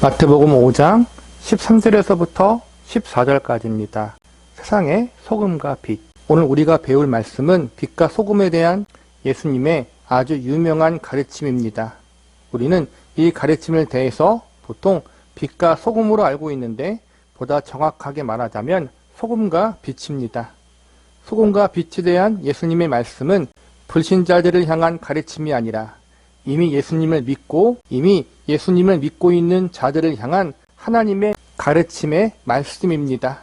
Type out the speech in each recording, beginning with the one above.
마태복음 5장 13절에서부터 14절까지입니다. 세상의 소금과 빛. 오늘 우리가 배울 말씀은 빛과 소금에 대한 예수님의 아주 유명한 가르침입니다. 우리는 이 가르침을 대해서 보통 빛과 소금으로 알고 있는데 보다 정확하게 말하자면 소금과 빛입니다. 소금과 빛에 대한 예수님의 말씀은 불신자들을 향한 가르침이 아니라 이미 예수님을 믿고 있는 자들을 향한 하나님의 가르침의 말씀입니다.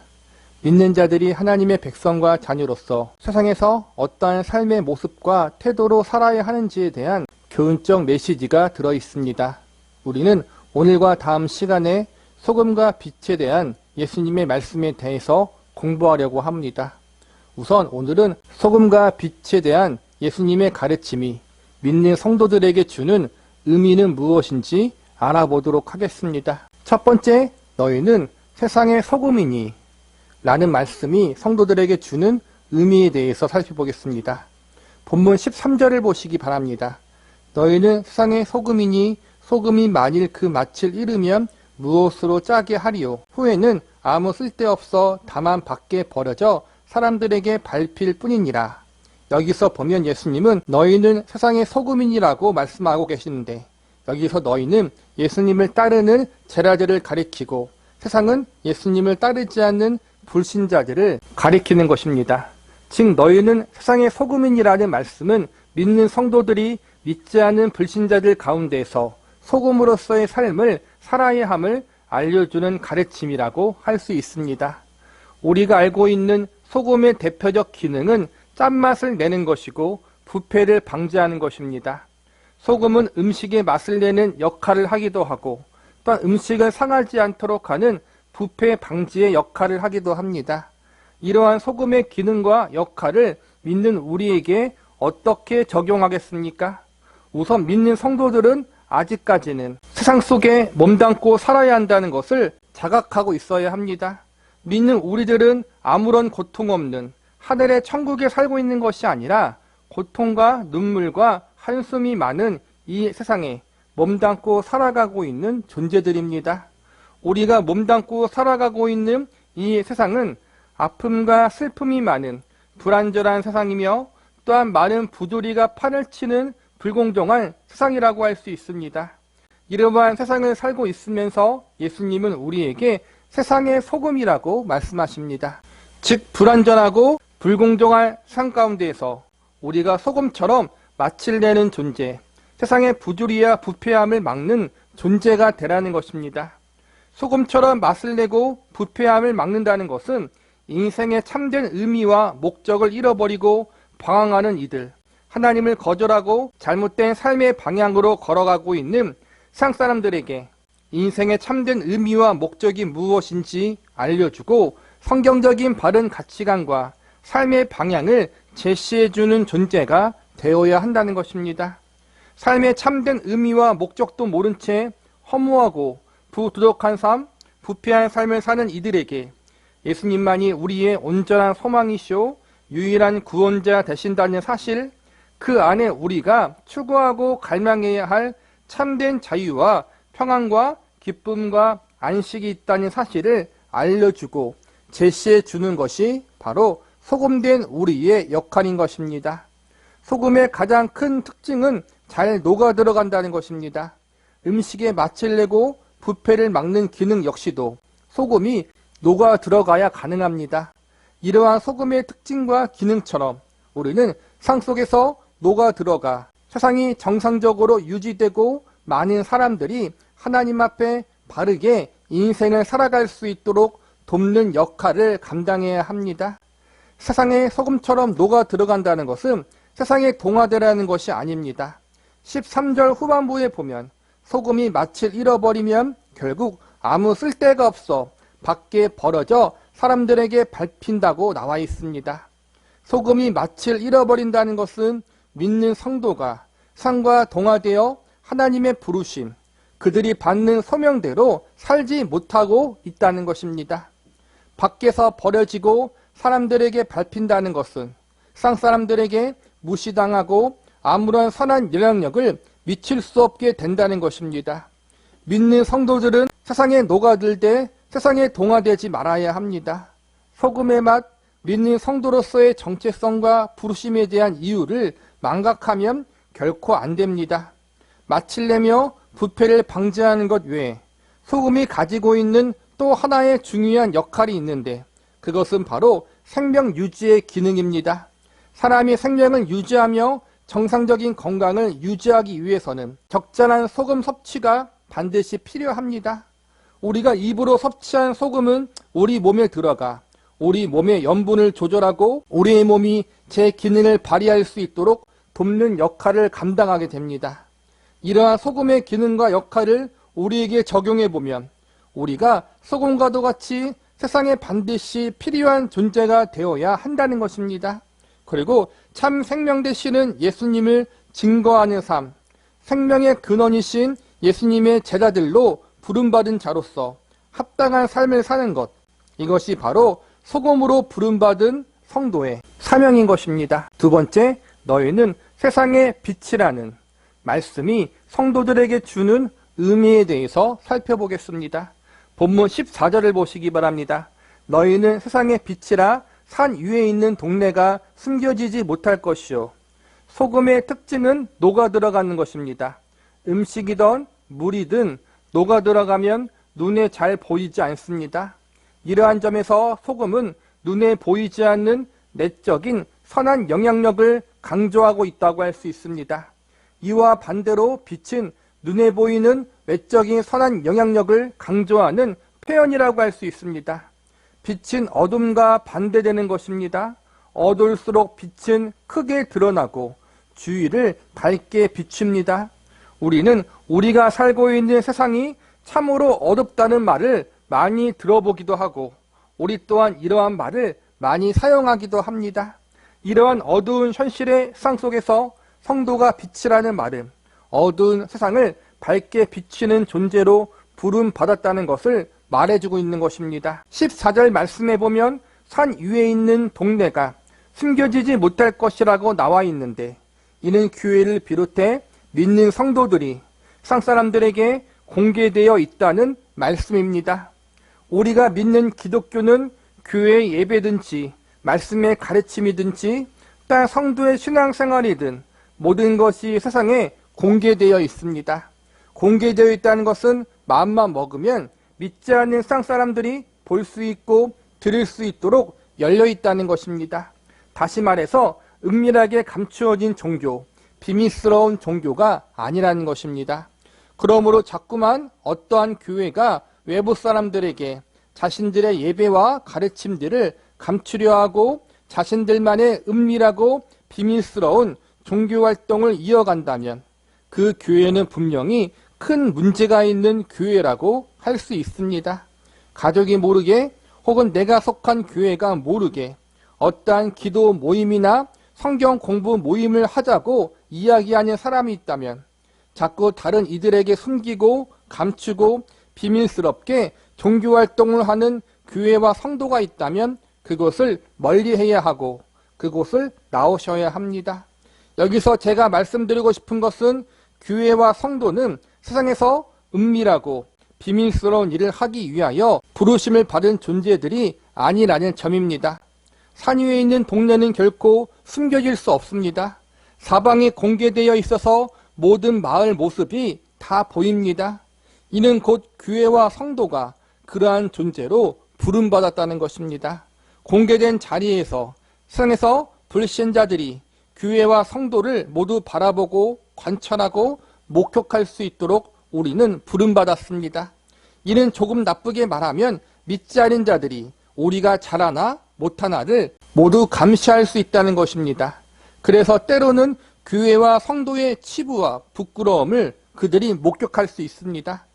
믿는 자들이 하나님의 백성과 자녀로서 세상에서 어떠한 삶의 모습과 태도로 살아야 하는지에 대한 교훈적 메시지가 들어있습니다. 우리는 오늘과 다음 시간에 소금과 빛에 대한 예수님의 말씀에 대해서 공부하려고 합니다. 우선 오늘은 소금과 빛에 대한 예수님의 가르침이 믿는 성도들에게 주는 의미는 무엇인지 알아보도록 하겠습니다. 첫 번째, 너희는 세상의 소금이니 라는 말씀이 성도들에게 주는 의미에 대해서 살펴보겠습니다. 본문 13절을 보시기 바랍니다. 너희는 세상의 소금이니 소금이 만일 그 맛을 잃으면 무엇으로 짜게 하리요? 후에는 아무 쓸데없어 다만 밖에 버려져 사람들에게 밟힐 뿐이니라. 여기서 보면 예수님은 너희는 세상의 소금이니라고 말씀하고 계시는데 여기서 너희는 예수님을 따르는 제자들을 가리키고 세상은 예수님을 따르지 않는 불신자들을 가리키는 것입니다. 즉 너희는 세상의 소금이니라는 말씀은 믿는 성도들이 믿지 않는 불신자들 가운데서 소금으로서의 삶을 살아야 함을 알려주는 가르침이라고 할 수 있습니다. 우리가 알고 있는 소금의 대표적 기능은 짠맛을 내는 것이고 부패를 방지하는 것입니다. 소금은 음식의 맛을 내는 역할을 하기도 하고 또한 음식을 상하지 않도록 하는 부패 방지의 역할을 하기도 합니다. 이러한 소금의 기능과 역할을 믿는 우리에게 어떻게 적용하겠습니까? 우선 믿는 성도들은 아직까지는 세상 속에 몸담고 살아야 한다는 것을 자각하고 있어야 합니다. 믿는 우리들은 아무런 고통 없는 하늘의 천국에 살고 있는 것이 아니라 고통과 눈물과 한숨이 많은 이 세상에 몸담고 살아가고 있는 존재들입니다. 우리가 몸담고 살아가고 있는 이 세상은 아픔과 슬픔이 많은 불안전한 세상이며 또한 많은 부조리가 판을 치는 불공정한 세상이라고 할 수 있습니다. 이러한 세상을 살고 있으면서 예수님은 우리에게 세상의 소금이라고 말씀하십니다. 즉 불안전하고 불공정한 세상 가운데에서 우리가 소금처럼 맛을 내는 존재, 세상의 부조리와 부패함을 막는 존재가 되라는 것입니다. 소금처럼 맛을 내고 부패함을 막는다는 것은 인생의 참된 의미와 목적을 잃어버리고 방황하는 이들, 하나님을 거절하고 잘못된 삶의 방향으로 걸어가고 있는 세상 사람들에게 인생의 참된 의미와 목적이 무엇인지 알려주고 성경적인 바른 가치관과 삶의 방향을 제시해주는 존재가 되어야 한다는 것입니다. 삶의 참된 의미와 목적도 모른 채 허무하고 부도덕한 삶, 부패한 삶을 사는 이들에게 예수님만이 우리의 온전한 소망이시오 유일한 구원자 되신다는 사실, 그 안에 우리가 추구하고 갈망해야 할 참된 자유와 평안과 기쁨과 안식이 있다는 사실을 알려주고 제시해 주는 것이 바로 소금된 우리의 역할인 것입니다. 소금의 가장 큰 특징은 잘 녹아 들어간다는 것입니다. 음식에 맛을 내고 부패를 막는 기능 역시도 소금이 녹아 들어가야 가능합니다. 이러한 소금의 특징과 기능처럼 우리는 세상 속에서 녹아 들어가 세상이 정상적으로 유지되고 많은 사람들이 하나님 앞에 바르게 인생을 살아갈 수 있도록 돕는 역할을 감당해야 합니다. 세상에 소금처럼 녹아 들어간다는 것은 세상에 동화되라는 것이 아닙니다. 13절 후반부에 보면 소금이 맛을 잃어버리면 결국 아무 쓸데가 없어 밖에 벌어져 사람들에게 밟힌다고 나와 있습니다. 소금이 맛을 잃어버린다는 것은 믿는 성도가 세상과 동화되어 하나님의 부르심, 그들이 받는 소명대로 살지 못하고 있다는 것입니다. 밖에서 버려지고 사람들에게 밟힌다는 것은 세상 사람들에게 무시당하고 아무런 선한 영향력을 미칠 수 없게 된다는 것입니다. 믿는 성도들은 세상에 녹아들되 세상에 동화되지 말아야 합니다. 소금의 맛, 믿는 성도로서의 정체성과 부르심에 대한 이유를 망각하면 결코 안 됩니다. 마치려며 부패를 방지하는 것 외에 소금이 가지고 있는 또 하나의 중요한 역할이 있는데 그것은 바로 생명 유지의 기능입니다. 사람이 생명을 유지하며 정상적인 건강을 유지하기 위해서는 적절한 소금 섭취가 반드시 필요합니다. 우리가 입으로 섭취한 소금은 우리 몸에 들어가 우리 몸의 염분을 조절하고 우리의 몸이 제 기능을 발휘할 수 있도록 돕는 역할을 감당하게 됩니다. 이러한 소금의 기능과 역할을 우리에게 적용해 보면 우리가 소금과도 같이 세상에 반드시 필요한 존재가 되어야 한다는 것입니다. 그리고 참 생명 되시는 예수님을 증거하는 삶, 생명의 근원이신 예수님의 제자들로 부름받은 자로서 합당한 삶을 사는 것, 이것이 바로 소금으로 부름받은 성도의 사명인 것입니다. 두 번째, 너희는 세상의 빛이라는 말씀이 성도들에게 주는 의미에 대해서 살펴보겠습니다. 본문 14절을 보시기 바랍니다. 너희는 세상의 빛이라 산 위에 있는 동네가 숨겨지지 못할 것이요. 소금의 특징은 녹아 들어가는 것입니다. 음식이든 물이든 녹아 들어가면 눈에 잘 보이지 않습니다. 이러한 점에서 소금은 눈에 보이지 않는 내적인 선한 영향력을 강조하고 있다고 할 수 있습니다. 이와 반대로 빛은 눈에 보이는 외적인 선한 영향력을 강조하는 표현이라고 할 수 있습니다. 빛은 어둠과 반대되는 것입니다. 어두울수록 빛은 크게 드러나고 주위를 밝게 비춥니다. 우리는 우리가 살고 있는 세상이 참으로 어둡다는 말을 많이 들어보기도 하고 우리 또한 이러한 말을 많이 사용하기도 합니다. 이러한 어두운 현실의 세상 속에서 성도가 빛이라는 말은 어두운 세상을 밝게 비추는 존재로 부름받았다는 것을 말해주고 있는 것입니다. 14절 말씀에 보면 산 위에 있는 동네가 숨겨지지 못할 것이라고 나와 있는데 이는 교회를 비롯해 믿는 성도들이 세상 사람들에게 공개되어 있다는 말씀입니다. 우리가 믿는 기독교는 교회의 예배든지 말씀의 가르침이든지 또한 성도의 신앙생활이든 모든 것이 세상에 공개되어 있습니다. 공개되어 있다는 것은 마음만 먹으면 믿지 않는 세상 사람들이 볼 수 있고 들을 수 있도록 열려 있다는 것입니다. 다시 말해서 은밀하게 감추어진 종교, 비밀스러운 종교가 아니라는 것입니다. 그러므로 자꾸만 어떠한 교회가 외부 사람들에게 자신들의 예배와 가르침들을 감추려 하고 자신들만의 은밀하고 비밀스러운 종교활동을 이어간다면 그 교회는 분명히 큰 문제가 있는 교회라고 할 수 있습니다. 가족이 모르게 혹은 내가 속한 교회가 모르게 어떠한 기도 모임이나 성경 공부 모임을 하자고 이야기하는 사람이 있다면 자꾸 다른 이들에게 숨기고 감추고 비밀스럽게 종교활동을 하는 교회와 성도가 있다면 그것을 멀리해야 하고 그곳을 나오셔야 합니다. 여기서 제가 말씀드리고 싶은 것은 교회와 성도는 세상에서 은밀하고 비밀스러운 일을 하기 위하여 부르심을 받은 존재들이 아니라는 점입니다. 산 위에 있는 동네는 결코 숨겨질 수 없습니다. 사방이 공개되어 있어서 모든 마을 모습이 다 보입니다. 이는 곧 교회와 성도가 그러한 존재로 부름받았다는 것입니다. 공개된 자리에서 세상에서 불신자들이 교회와 성도를 모두 바라보고 관찰하고 목격할 수 있도록 우리는 부름받았습니다. 이는 조금 나쁘게 말하면 믿지 않은 자들이 우리가 잘하나 못하나를 모두 감시할 수 있다는 것입니다. 그래서 때로는 교회와 성도의 치부와 부끄러움을 그들이 목격할 수 있습니다.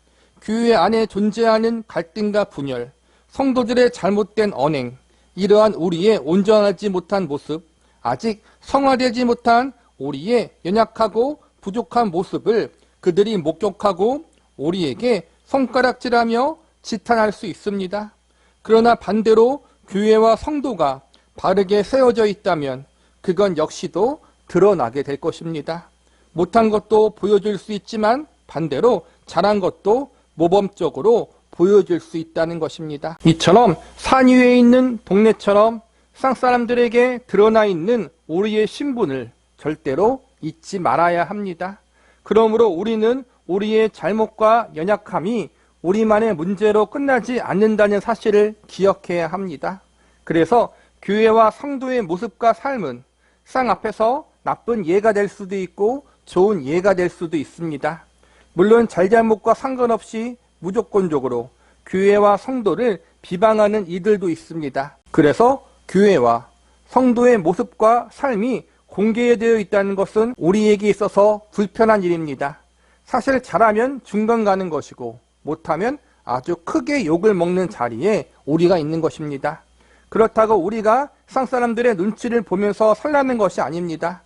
교회 안에 존재하는 갈등과 분열, 성도들의 잘못된 언행, 이러한 우리의 온전하지 못한 모습, 아직 성화되지 못한 우리의 연약하고 부족한 모습을 그들이 목격하고 우리에게 손가락질하며 지탄할 수 있습니다. 그러나 반대로 교회와 성도가 바르게 세워져 있다면 그건 역시도 드러나게 될 것입니다. 못한 것도 보여줄 수 있지만 반대로 잘한 것도 모범적으로 보여줄 수 있다는 것입니다. 이처럼 산 위에 있는 동네처럼 세상 사람들에게 드러나 있는 우리의 신분을 절대로 잊지 말아야 합니다. 그러므로 우리는 우리의 잘못과 연약함이 우리만의 문제로 끝나지 않는다는 사실을 기억해야 합니다. 그래서 교회와 성도의 모습과 삶은 세상 앞에서 나쁜 예가 될 수도 있고 좋은 예가 될 수도 있습니다. 물론 잘잘못과 상관없이 무조건적으로 교회와 성도를 비방하는 이들도 있습니다. 그래서 교회와 성도의 모습과 삶이 공개되어 있다는 것은 우리에게 있어서 불편한 일입니다. 사실 잘하면 중간 가는 것이고 못하면 아주 크게 욕을 먹는 자리에 우리가 있는 것입니다. 그렇다고 우리가 세상 사람들의 눈치를 보면서 살라는 것이 아닙니다.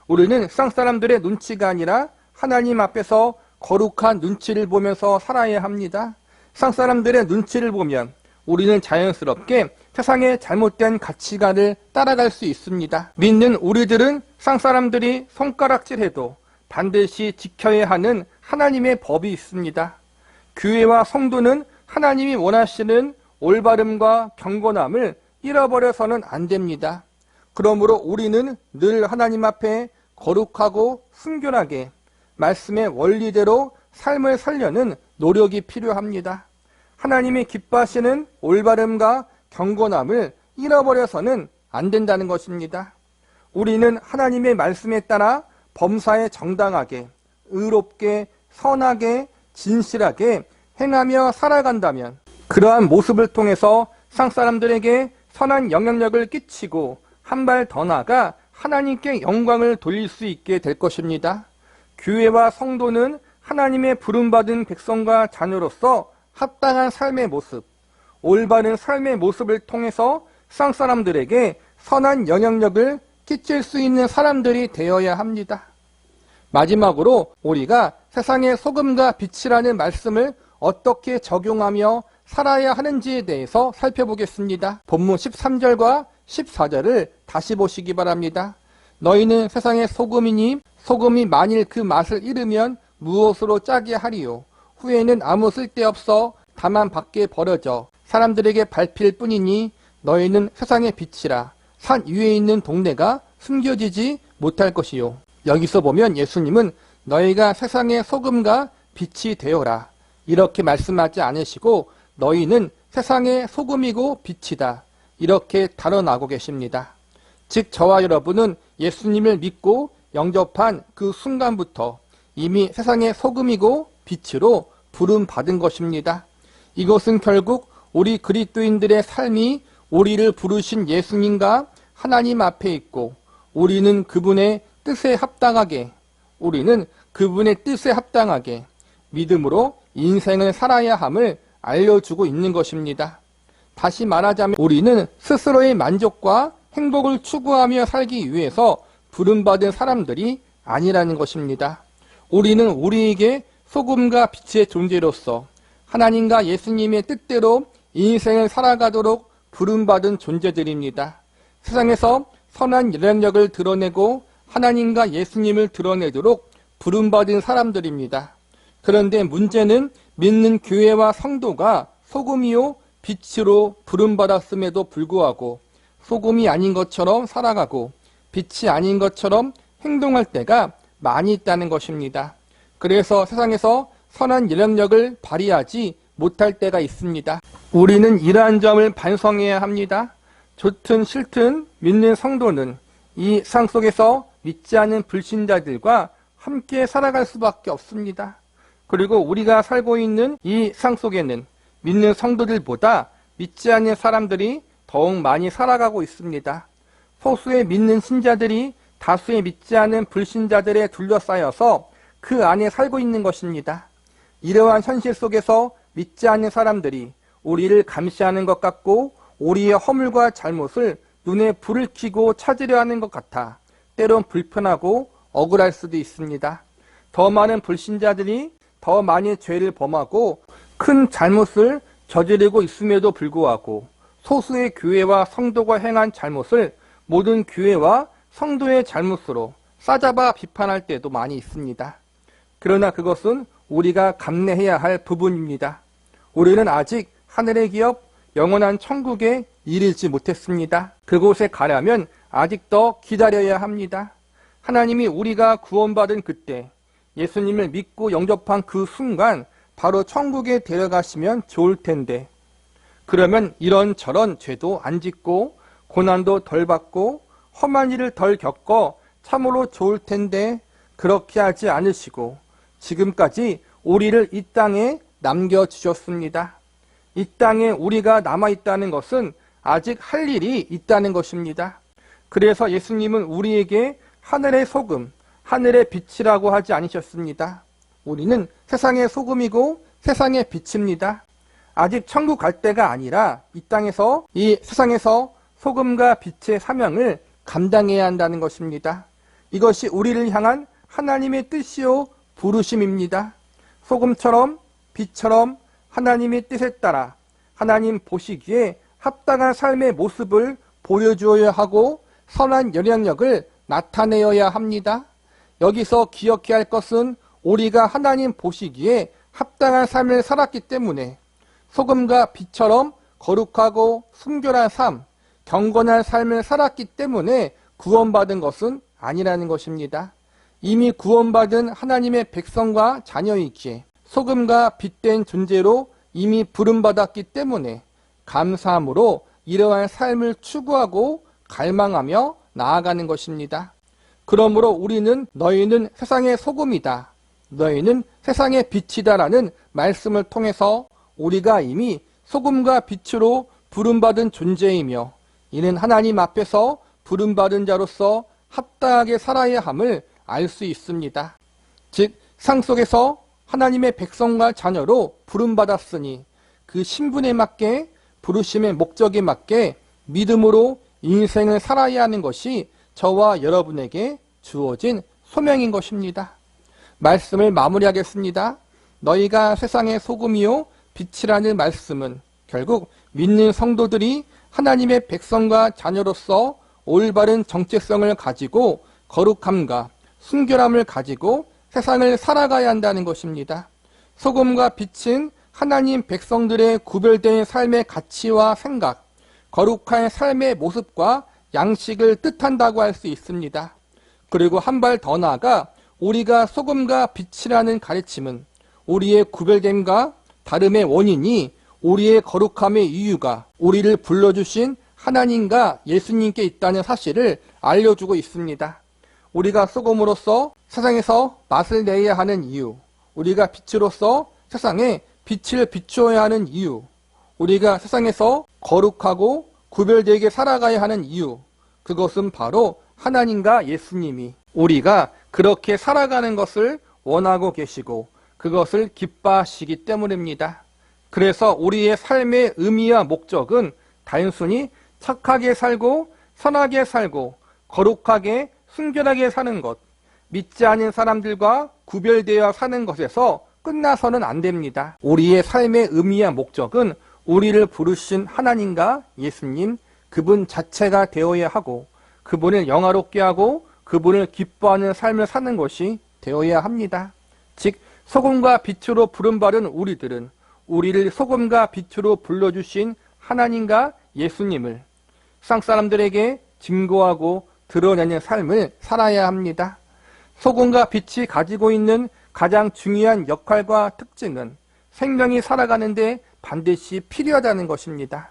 우리는 세상 사람들의 눈치가 아니라 하나님 앞에서 거룩한 눈치를 보면서 살아야 합니다. 세상 사람들의 눈치를 보면 우리는 자연스럽게 세상의 잘못된 가치관을 따라갈 수 있습니다. 믿는 우리들은 세상 사람들이 손가락질해도 반드시 지켜야 하는 하나님의 법이 있습니다. 교회와 성도는 하나님이 원하시는 올바름과 경건함을 잃어버려서는 안 됩니다. 그러므로 우리는 늘 하나님 앞에 거룩하고 순결하게 말씀의 원리대로 삶을 살려는 노력이 필요합니다. 하나님이 기뻐하시는 올바름과 경건함을 잃어버려서는 안 된다는 것입니다. 우리는 하나님의 말씀에 따라 범사에 정당하게, 의롭게, 선하게, 진실하게 행하며 살아간다면 그러한 모습을 통해서 세상 사람들에게 선한 영향력을 끼치고 한 발 더 나아가 하나님께 영광을 돌릴 수 있게 될 것입니다. 교회와 성도는 하나님의 부름받은 백성과 자녀로서 합당한 삶의 모습, 올바른 삶의 모습을 통해서 세상 사람들에게 선한 영향력을 끼칠 수 있는 사람들이 되어야 합니다. 마지막으로 우리가 세상의 소금과 빛이라는 말씀을 어떻게 적용하며 살아야 하는지에 대해서 살펴보겠습니다. 본문 13절과 14절을 다시 보시기 바랍니다. 너희는 세상의 소금이니 소금이 만일 그 맛을 잃으면 무엇으로 짜게 하리요. 후에는 아무 쓸데없어 다만 밖에 버려져 사람들에게 밟힐 뿐이니 너희는 세상의 빛이라. 산 위에 있는 동네가 숨겨지지 못할 것이요. 여기서 보면 예수님은 너희가 세상의 소금과 빛이 되어라 이렇게 말씀하지 않으시고 너희는 세상의 소금이고 빛이다 이렇게 단언하고 계십니다. 즉 저와 여러분은 예수님을 믿고 영접한 그 순간부터 이미 세상의 소금이고 빛으로 부름받은 것입니다. 이것은 결국 우리 그리스도인들의 삶이 우리를 부르신 예수님과 하나님 앞에 있고 우리는 그분의 뜻에 합당하게 믿음으로 인생을 살아야 함을 알려주고 있는 것입니다. 다시 말하자면 우리는 스스로의 만족과 행복을 추구하며 살기 위해서 부름받은 사람들이 아니라는 것입니다. 우리는 우리에게 소금과 빛의 존재로서 하나님과 예수님의 뜻대로 인생을 살아가도록 부름받은 존재들입니다. 세상에서 선한 영향력을 드러내고 하나님과 예수님을 드러내도록 부름받은 사람들입니다. 그런데 문제는 믿는 교회와 성도가 소금이요 빛으로 부름받았음에도 불구하고 소금이 아닌 것처럼 살아가고 빛이 아닌 것처럼 행동할 때가 많이 있다는 것입니다. 그래서 세상에서 선한 영향력을 발휘하지 못할 때가 있습니다. 우리는 이러한 점을 반성해야 합니다. 좋든 싫든 믿는 성도는 이 세상 속에서 믿지 않는 불신자들과 함께 살아갈 수밖에 없습니다. 그리고 우리가 살고 있는 이 세상 속에는 믿는 성도들보다 믿지 않는 사람들이 더욱 많이 살아가고 있습니다. 소수의 믿는 신자들이 다수의 믿지 않은 불신자들에 둘러싸여서 그 안에 살고 있는 것입니다. 이러한 현실 속에서 믿지 않는 사람들이 우리를 감시하는 것 같고 우리의 허물과 잘못을 눈에 불을 켜고 찾으려 하는 것 같아 때론 불편하고 억울할 수도 있습니다. 더 많은 불신자들이 더 많이 죄를 범하고 큰 잘못을 저지르고 있음에도 불구하고 소수의 교회와 성도가 행한 잘못을 모든 교회와 성도의 잘못으로 싸잡아 비판할 때도 많이 있습니다. 그러나 그것은 우리가 감내해야 할 부분입니다. 우리는 아직 하늘의 기업, 영원한 천국에 이르지 못했습니다. 그곳에 가려면 아직 더 기다려야 합니다. 하나님이 우리가 구원받은 그때, 예수님을 믿고 영접한 그 순간 바로 천국에 데려가시면 좋을 텐데, 그러면 이런저런 죄도 안 짓고 고난도 덜 받고 험한 일을 덜 겪어 참으로 좋을 텐데, 그렇게 하지 않으시고 지금까지 우리를 이 땅에 남겨주셨습니다. 이 땅에 우리가 남아있다는 것은 아직 할 일이 있다는 것입니다. 그래서 예수님은 우리에게 하늘의 소금, 하늘의 빛이라고 하지 않으셨습니다. 우리는 세상의 소금이고 세상의 빛입니다. 아직 천국 갈 때가 아니라 이 땅에서, 이 세상에서 소금과 빛의 사명을 감당해야 한다는 것입니다. 이것이 우리를 향한 하나님의 뜻이요 부르심입니다. 소금처럼 빛처럼 하나님의 뜻에 따라 하나님 보시기에 합당한 삶의 모습을 보여주어야 하고 선한 영향력을 나타내어야 합니다. 여기서 기억해야 할 것은 우리가 하나님 보시기에 합당한 삶을 살았기 때문에 소금과 빛처럼 거룩하고 순결한 삶, 경건한 삶을 살았기 때문에 구원받은 것은 아니라는 것입니다. 이미 구원받은 하나님의 백성과 자녀이기에 소금과 빛된 존재로 이미 부름받았기 때문에 감사함으로 이러한 삶을 추구하고 갈망하며 나아가는 것입니다. 그러므로 우리는 너희는 세상의 소금이다, 너희는 세상의 빛이다 라는 말씀을 통해서 우리가 이미 소금과 빛으로 부름받은 존재이며 이는 하나님 앞에서 부름받은 자로서 합당하게 살아야 함을 알 수 있습니다. 즉 상 속에서 하나님의 백성과 자녀로 부름받았으니 그 신분에 맞게 부르심의 목적에 맞게 믿음으로 인생을 살아야 하는 것이 저와 여러분에게 주어진 소명인 것입니다. 말씀을 마무리하겠습니다. 너희가 세상의 소금이요 빛이라는 말씀은 결국 믿는 성도들이 하나님의 백성과 자녀로서 올바른 정체성을 가지고 거룩함과 순결함을 가지고 세상을 살아가야 한다는 것입니다. 소금과 빛은 하나님 백성들의 구별된 삶의 가치와 생각, 거룩한 삶의 모습과 양식을 뜻한다고 할 수 있습니다. 그리고 한 발 더 나아가 우리가 소금과 빛이라는 가르침은 우리의 구별됨과 다름의 원인이 우리의 거룩함의 이유가 우리를 불러주신 하나님과 예수님께 있다는 사실을 알려주고 있습니다. 우리가 소금으로서 세상에서 맛을 내야 하는 이유, 우리가 빛으로서 세상에 빛을 비추어야 하는 이유, 우리가 세상에서 거룩하고 구별되게 살아가야 하는 이유, 그것은 바로 하나님과 예수님이 우리가 그렇게 살아가는 것을 원하고 계시고 그것을 기뻐하시기 때문입니다. 그래서 우리의 삶의 의미와 목적은 단순히 착하게 살고 선하게 살고 거룩하게 순결하게 사는 것, 믿지 않은 사람들과 구별되어 사는 것에서 끝나서는 안 됩니다. 우리의 삶의 의미와 목적은 우리를 부르신 하나님과 예수님, 그분 자체가 되어야 하고 그분을 영화롭게 하고 그분을 기뻐하는 삶을 사는 것이 되어야 합니다. 즉 소금과 빛으로 부름받은 우리들은 우리를 소금과 빛으로 불러주신 하나님과 예수님을 세상 사람들에게 증거하고 드러내는 삶을 살아야 합니다. 소금과 빛이 가지고 있는 가장 중요한 역할과 특징은 생명이 살아가는데 반드시 필요하다는 것입니다.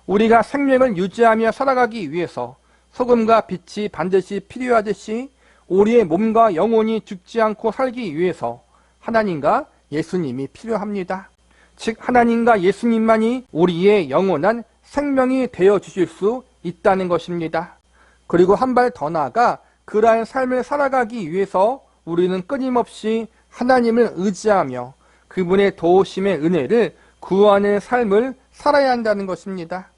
우리가 생명을 유지하며 살아가기 위해서 소금과 빛이 반드시 필요하듯이 우리의 몸과 영혼이 죽지 않고 살기 위해서 하나님과 예수님이 필요합니다. 즉 하나님과 예수님만이 우리의 영원한 생명이 되어 주실 수 있다는 것입니다. 그리고 한 발 더 나아가 그러한 삶을 살아가기 위해서 우리는 끊임없이 하나님을 의지하며 그분의 도우심의 은혜를 구하는 삶을 살아야 한다는 것입니다.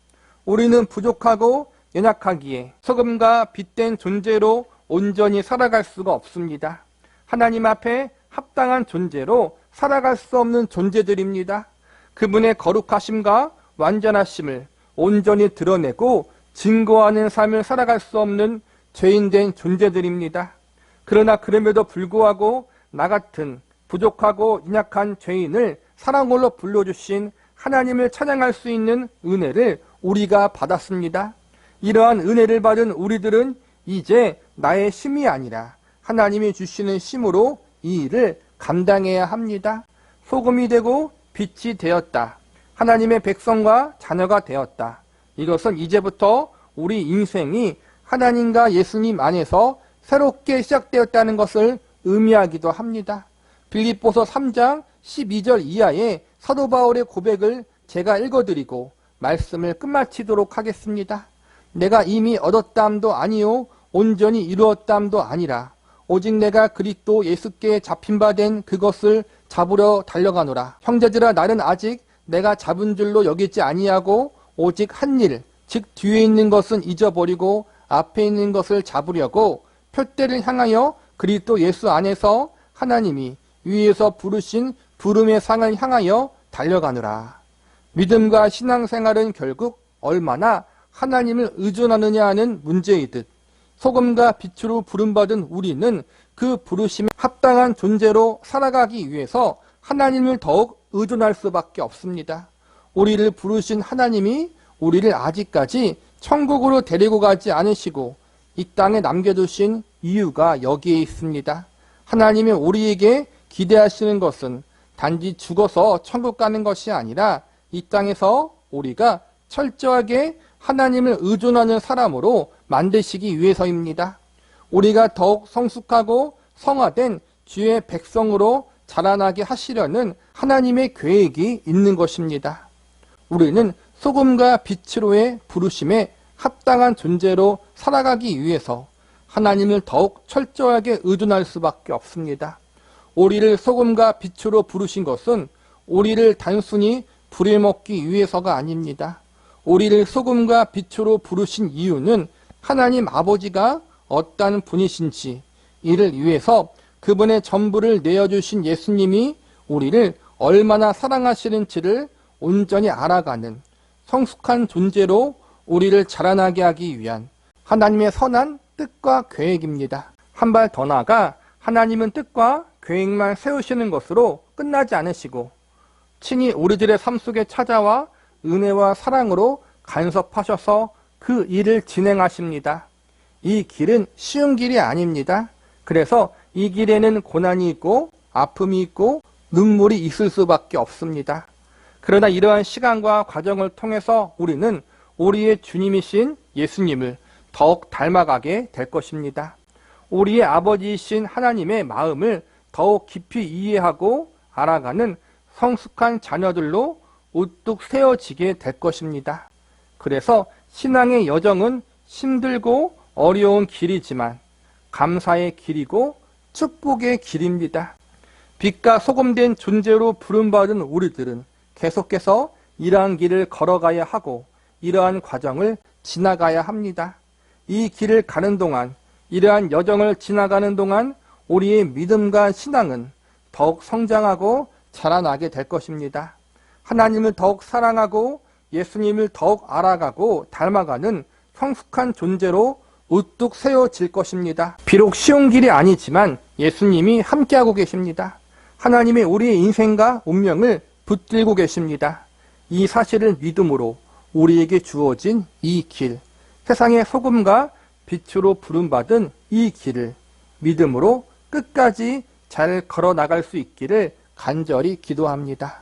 우리는 부족하고 연약하기에 소금과 빛된 존재로 온전히 살아갈 수가 없습니다. 하나님 앞에 합당한 존재로 살아갈 수 없는 존재들입니다. 그분의 거룩하심과 완전하심을 온전히 드러내고 증거하는 삶을 살아갈 수 없는 죄인된 존재들입니다. 그러나 그럼에도 불구하고 나 같은 부족하고 연약한 죄인을 사랑으로 불러주신 하나님을 찬양할 수 있는 은혜를 우리가 받았습니다. 이러한 은혜를 받은 우리들은 이제 나의 힘이 아니라 하나님이 주시는 힘으로 이 일을 감당해야 합니다. 소금이 되고 빛이 되었다. 하나님의 백성과 자녀가 되었다. 이것은 이제부터 우리 인생이 하나님과 예수님 안에서 새롭게 시작되었다는 것을 의미하기도 합니다. 빌립보서 3장 12절 이하의 사도 바울의 고백을 제가 읽어드리고 말씀을 끝마치도록 하겠습니다. 내가 이미 얻었다함도 아니요 온전히 이루었다함도 아니라 오직 내가 그리스도 예수께 잡힌 바 된 그것을 잡으려 달려가노라. 형제들아, 나는 아직 내가 잡은 줄로 여기지 아니하고 오직 한 일, 즉 뒤에 있는 것은 잊어버리고 앞에 있는 것을 잡으려고 표대를 향하여 그리스도 예수 안에서 하나님이 위에서 부르신 부름의 상을 향하여 달려가노라. 믿음과 신앙생활은 결국 얼마나 하나님을 의존하느냐 하는 문제이듯 소금과 빛으로 부름받은 우리는 그 부르심에 합당한 존재로 살아가기 위해서 하나님을 더욱 의존할 수밖에 없습니다. 우리를 부르신 하나님이 우리를 아직까지 천국으로 데리고 가지 않으시고 이 땅에 남겨두신 이유가 여기에 있습니다. 하나님이 우리에게 기대하시는 것은 단지 죽어서 천국 가는 것이 아니라 이 땅에서 우리가 철저하게 하나님을 의존하는 사람으로 만드시기 위해서입니다. 우리가 더욱 성숙하고 성화된 주의 백성으로 자라나게 하시려는 하나님의 계획이 있는 것입니다. 우리는 소금과 빛으로의 부르심에 합당한 존재로 살아가기 위해서 하나님을 더욱 철저하게 의존할 수밖에 없습니다. 우리를 소금과 빛으로 부르신 것은 우리를 단순히 부려먹기 위해서가 아닙니다. 우리를 소금과 빛으로 부르신 이유는 하나님 아버지가 어떤 분이신지 이를 위해서 그분의 전부를 내어주신 예수님이 우리를 얼마나 사랑하시는지를 온전히 알아가는 성숙한 존재로 우리를 자라나게 하기 위한 하나님의 선한 뜻과 계획입니다. 한 발 더 나아가 하나님은 뜻과 계획만 세우시는 것으로 끝나지 않으시고 친히 우리들의 삶 속에 찾아와 은혜와 사랑으로 간섭하셔서 그 일을 진행하십니다. 이 길은 쉬운 길이 아닙니다. 그래서 이 길에는 고난이 있고 아픔이 있고 눈물이 있을 수밖에 없습니다. 그러나 이러한 시간과 과정을 통해서 우리는 우리의 주님이신 예수님을 더욱 닮아가게 될 것입니다. 우리의 아버지이신 하나님의 마음을 더욱 깊이 이해하고 알아가는 성숙한 자녀들로 우뚝 세워지게 될 것입니다. 그래서 신앙의 여정은 힘들고 어려운 길이지만 감사의 길이고 축복의 길입니다. 빛과 소금된 존재로 부름받은 우리들은 계속해서 이러한 길을 걸어가야 하고 이러한 과정을 지나가야 합니다. 이 길을 가는 동안, 이러한 여정을 지나가는 동안 우리의 믿음과 신앙은 더욱 성장하고 자라나게 될 것입니다. 하나님을 더욱 사랑하고 예수님을 더욱 알아가고 닮아가는 성숙한 존재로 우뚝 세워질 것입니다. 비록 쉬운 길이 아니지만 예수님이 함께하고 계십니다. 하나님의 우리의 인생과 운명을 붙들고 계십니다. 이 사실을 믿음으로 우리에게 주어진 이 길, 세상의 소금과 빛으로 부름받은 이 길을 믿음으로 끝까지 잘 걸어 나갈 수 있기를 간절히 기도합니다.